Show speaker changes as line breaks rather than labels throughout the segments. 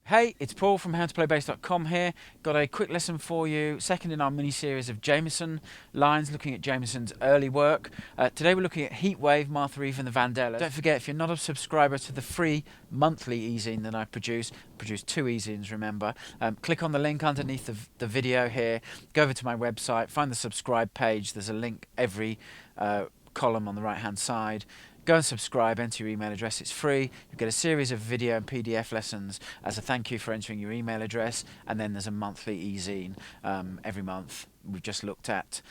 Hey, it's Paul from howtoplaybassdotcom here. Got a quick lesson for you, second in our mini-series of Jamerson lines, looking at Jamerson's early work. Today we're looking at Heatwave, Martha The Vandellas. Don't forget, if you're not a subscriber to the free monthly e-zine that I produce two e-zines, remember, click on the link underneath the video here, go over to my website, find the subscribe page. There's a link every column on the right-hand side. Go and subscribe, enter your email address, it's free. You get a series of video and PDF lessons as a thank you for entering your email address, and then there's a monthly e-zine every month. We've just looked at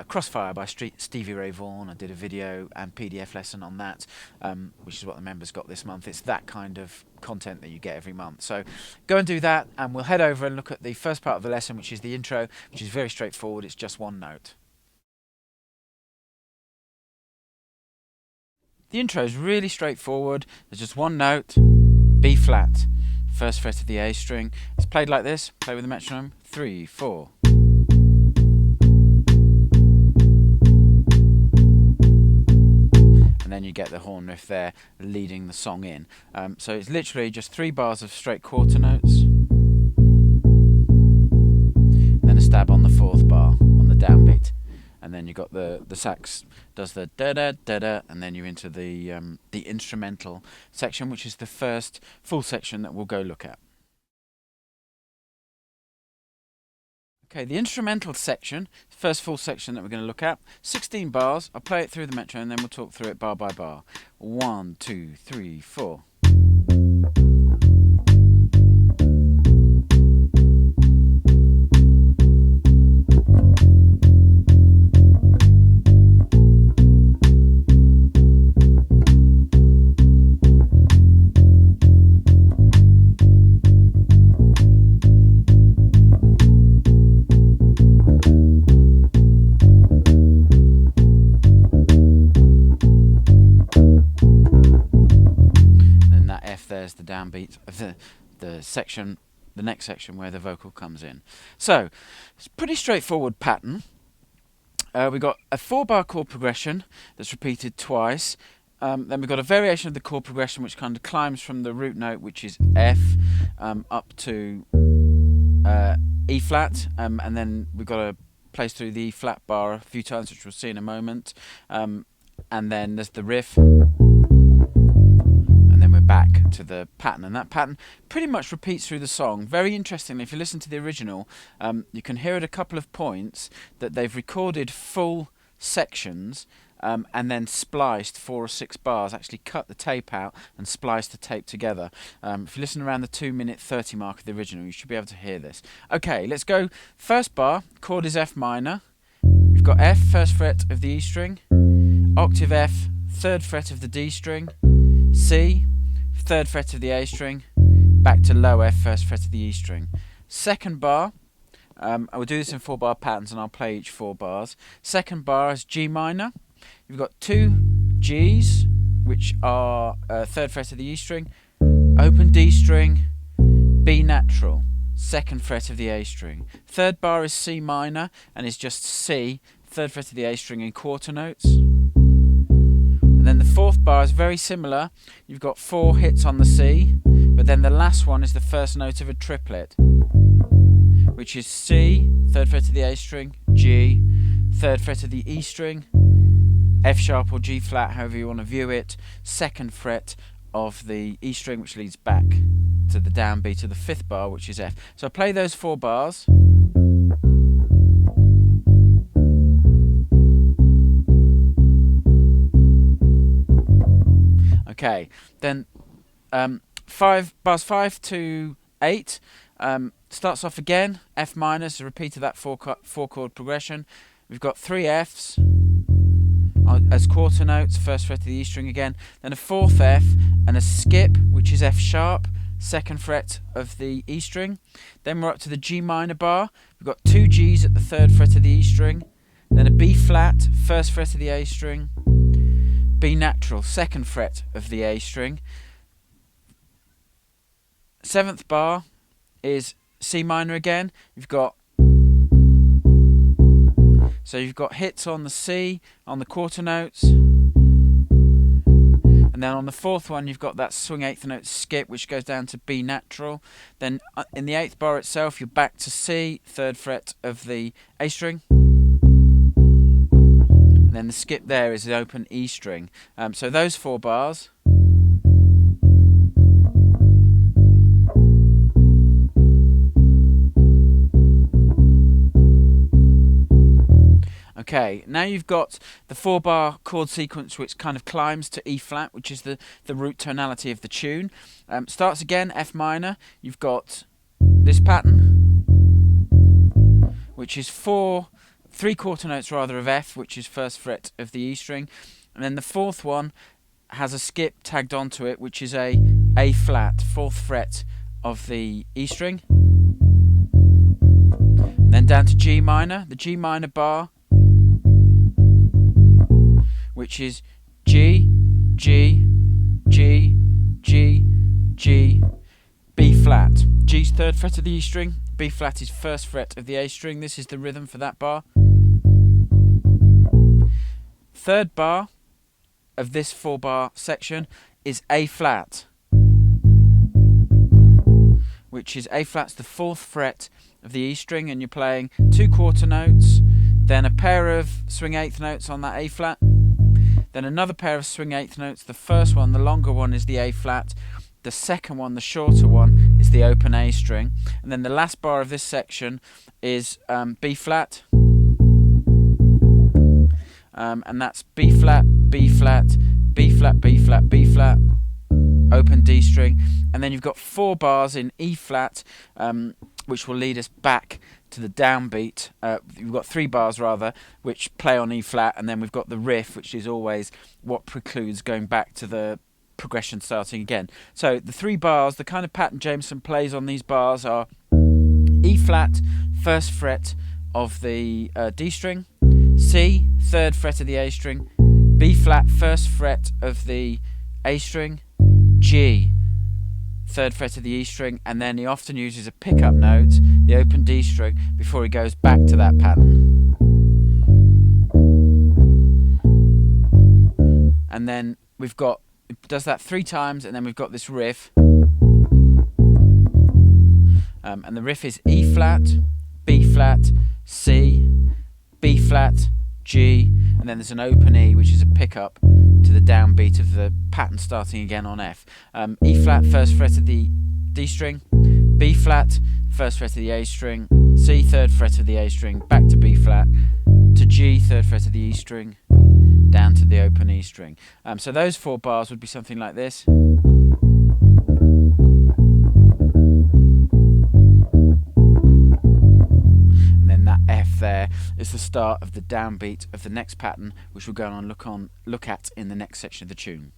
Crossfire by Stevie Ray Vaughan. I did a video and PDF lesson on that, which is what the members got this month. It's that kind of content that you get every month. So go and do that, and we'll head over and look at the first part of the lesson, which is the intro, which is very straightforward. It's just one note. The intro is really straightforward. There's just one note, B flat, first fret of the A string. It's played like this. Play with the metronome. 3, 4. And then you get the horn riff there leading the song in. So it's literally just 3 bars of straight quarter notes, and then a stab on the 4th bar on the downbeat. And then you've got the sax does the da da da da, and then you're into the instrumental section, which is the first full section that we'll go look at. Okay, the instrumental section, first full section that we're going to look at, 16 bars. I'll play it through the metronome, and then we'll talk through it bar by bar. 1, 2, 3, 4. There's the downbeat of the section, the next section where the vocal comes in. So it's a pretty straightforward pattern. We've got a 4-bar chord progression that's repeated twice. Then we've got a variation of the chord progression which kind of climbs from the root note, which is F, up to E flat, and then we've got to place through the E flat bar a few times, which we'll see in a moment. And then there's the riff. Back to the pattern, and that pattern pretty much repeats through the song. Very interestingly, if you listen to the original, you can hear at a couple of points that they've recorded full sections and then spliced 4 or 6 bars, actually cut the tape out and spliced the tape together. If you listen around the 2-minute 30 mark of the original, you should be able to hear this. Okay, let's go. First bar, chord is F minor. We've got F, first fret of the E string, octave F, 3rd fret of the D string, C, 3rd fret of the A string, back to low F, 1st fret of the E string. Second bar, I will do this in 4-bar patterns, and I'll play each 4 bars. Second bar is G minor. You've got 2 Gs, which are 3rd fret of the E string, open D string, B natural, 2nd fret of the A string. Third bar is C minor, and is just C, 3rd fret of the A string in quarter notes. And then the 4th bar is very similar. You've got 4 hits on the C, but then the last one is the first note of a triplet, which is C, 3rd fret of the A string, G, 3rd fret of the E string, F sharp or G flat, however you want to view it, 2nd fret of the E string, which leads back to the downbeat of the 5th bar, which is F. So I play those 4 bars. Okay, then bars 5 to 8 starts off again, F minor, so a repeat of that 4 chord progression. We've got 3 Fs as quarter notes, 1st fret of the E string again, then a 4th F and a skip, which is F sharp, 2nd fret of the E string. Then we're up to the G minor bar. We've got 2 Gs at the 3rd fret of the E string, then a B flat, 1st fret of the A string, B natural, 2nd fret of the A string. 7th bar is C minor again. You've got hits on the C, on the quarter notes, and And then on the fourth one you've got that swing eighth note skip which goes down to B natural. Then in the eighth bar itself you're back to C, third fret of the A string. And then the skip there is the open E string. So those 4 bars. Okay, now you've got the 4-bar chord sequence which kind of climbs to E flat, which is the root tonality of the tune. Starts again F minor. You've got this pattern, which is 3/4 notes rather of F, which is first fret of the E string, and then the fourth one has a skip tagged onto it, which is A flat, 4th fret of the E string, and then down to G minor, the G minor bar, which is G, G, G, G, G, B flat. G's 3rd fret of the E string, B flat is 1st fret of the A string. This is the rhythm for that bar. 3rd bar of this 4-bar section is A flat, which is A flat's the 4th fret of the E string, and you're playing 2 quarter notes, then a pair of swing eighth notes on that A flat, then another pair of swing eighth notes. The first one, the longer one, is the A flat. The second one, the shorter one, is the open A string. And then the last bar of this section is B flat. And that's B flat, B flat, B flat, B flat, B flat, open D string. And then you've got 4 bars in E flat, which will lead us back to the downbeat. We've got 3 bars rather, which play on E flat, and then we've got the riff, which is always what precludes going back to the progression starting again. So the 3 bars, the kind of pattern Jamerson plays on these bars are E flat, 1st fret of the D string, C, 3rd fret of the A string, B flat, 1st fret of the A string, G, 3rd fret of the E string, and then he often uses a pickup note, the open D string, before he goes back to that pattern. And then we've got, it does that 3 times, and then we've got this riff. And the riff is E flat, B flat, C, B flat, G, and then there's an open E, which is a pickup to the downbeat of the pattern starting again on F. E flat, 1st fret of the D string, B flat, 1st fret of the A string, C, 3rd fret of the A string, back to B flat, to G, 3rd fret of the E string, down to the open E string. So those 4 bars would be something like this. And then that F there is the start of the downbeat of the next pattern, which we'll go on and look at in the next section of the tune.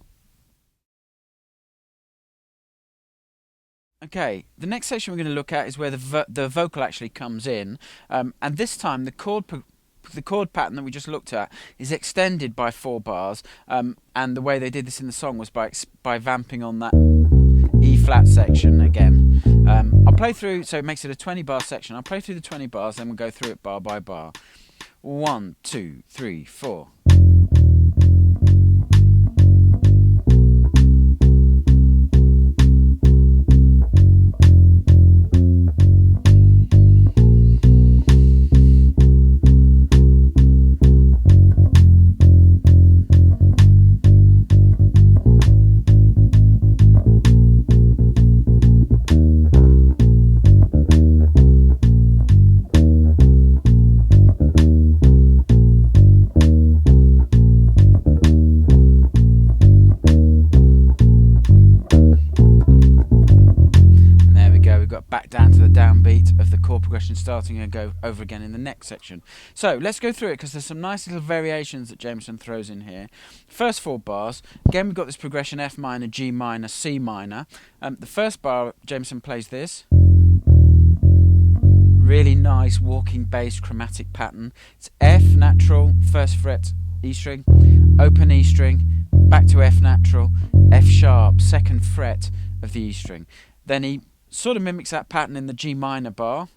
Okay, the next section we're going to look at is where the vocal actually comes in, and this time the chord pattern that we just looked at is extended by 4 bars, and the way they did this in the song was by vamping on that E flat section again. I'll play through, so it makes it a 20-bar section. I'll play through the 20 bars, then we'll go through it bar by bar. 1, 2, 3, 4. Back down to the downbeat of the chord progression starting and go over again in the next section. So let's go through it, because there's some nice little variations that Jamerson throws in here. First 4 bars, again we've got this progression F minor, G minor, C minor. The first bar Jamerson plays this really nice walking bass chromatic pattern. It's F natural, 1st fret E string, open E string, back to F natural, F sharp, 2nd fret of the E string. Then he sort of mimics that pattern in the G minor bar.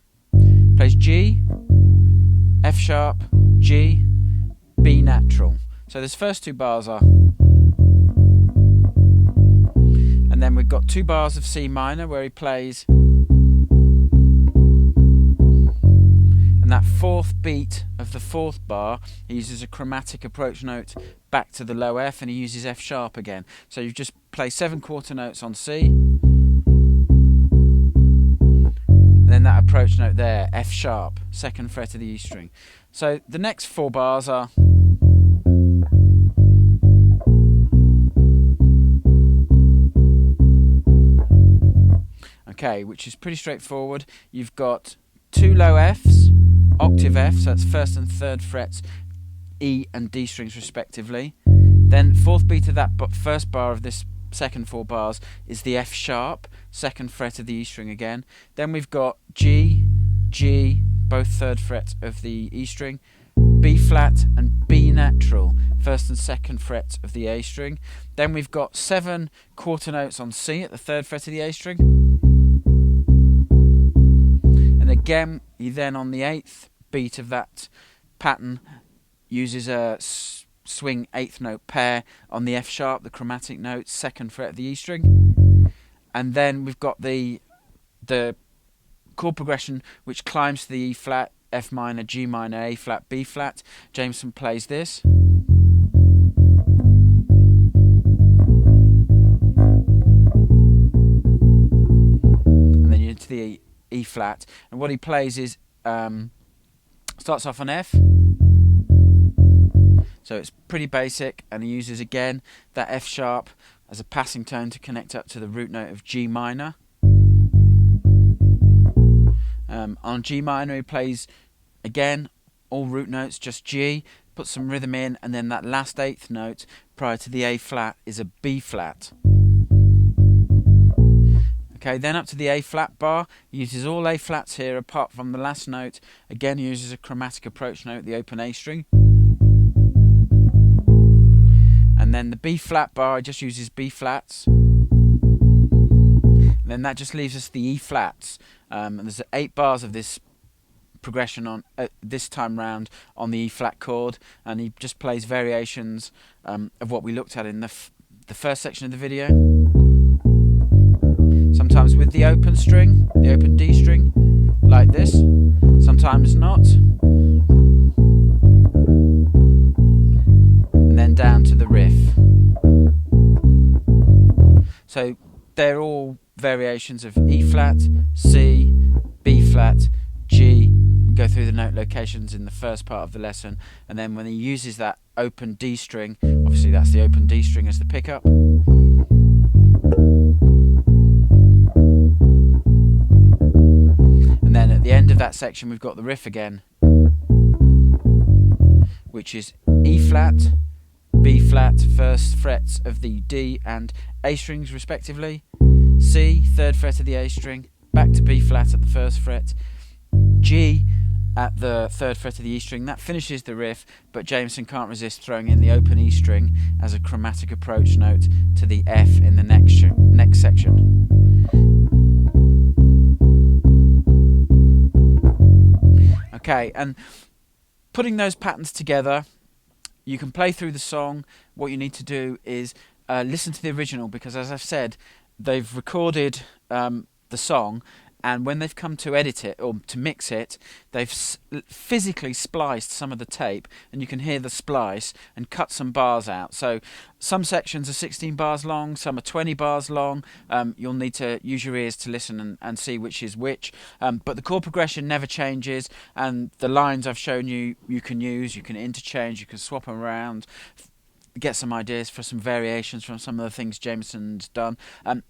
Plays G, F sharp, G, B natural. So those first 2 bars are then we've got 2 bars of C minor where he plays, and that 4th beat of the 4th bar, he uses a chromatic approach note back to the low F, and he uses F sharp again. So you just play 7 quarter notes on C, and then that approach note there, F sharp, 2nd fret of the E string. So the next 4 bars are okay, which is pretty straightforward. You've got 2 low Fs, octave F, so that's 1st and 3rd frets, E and D strings respectively. Then 4th beat of that 1st bar of this second 4 bars is the F sharp, 2nd fret of the E string again. Then we've got G, G, both 3rd frets of the E string, B flat and B natural, 1st and 2nd frets of the A string. Then we've got 7 quarter notes on C at the 3rd fret of the A string. And again, he then on the 8th beat of that pattern uses a swing 8th note pair on the F sharp, the chromatic note, 2nd fret of the E string. And then we've got the chord progression which climbs to the E flat, F minor, G minor, A flat, B flat. Jamerson plays this. And then you're into the E flat. And what he plays is, starts off on F. So it's pretty basic, and he uses again that F sharp as a passing tone to connect up to the root note of G minor. On G minor he plays again all root notes, just G, puts some rhythm in, and then that last 8th note prior to the A flat is a B flat. Okay, then up to the A flat bar, he uses all A flats here apart from the last note. Again he uses a chromatic approach note, the open A string. And then the B flat bar just uses B flats. And then that just leaves us the E flats. And there's 8 bars of this progression on this time round on the E flat chord, and he just plays variations of what we looked at in the first section of the video. Sometimes with the open string, the open D string, like this. Sometimes not. And then down to the riff. So they're all variations of E flat, C, B flat, G. We go through the note locations in the first part of the lesson, and then when he uses that open D string, obviously that's the open D string as the pickup. And then at the end of that section we've got the riff again, which is E flat, B flat, 1st frets of the D and A strings respectively, C, 3rd fret of the A string, back to B flat at the 1st fret, G at the 3rd fret of the E string. That finishes the riff, but Jamerson can't resist throwing in the open E string as a chromatic approach note to the F in the next section. Okay, and putting those patterns together, you can play through the song. What you need to do is listen to the original, because as I've said, they've recorded the song, and when they've come to edit it or to mix it, they've physically spliced some of the tape, and you can hear the splice and cut some bars out. So some sections are 16 bars long, some are 20 bars long. You'll need to use your ears to listen and see which is which. But the chord progression never changes, and the lines I've shown you, you can use, you can interchange, you can swap them around, get some ideas for some variations from some of the things Jamerson's done.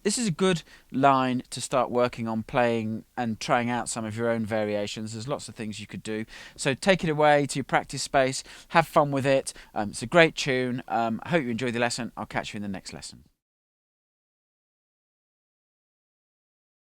This is a good line to start working on playing and trying out some of your own variations. There's lots of things you could do. So take it away to your practice space, have fun with it. It's a great tune. I hope you enjoyed the lesson. I'll catch you in the next lesson.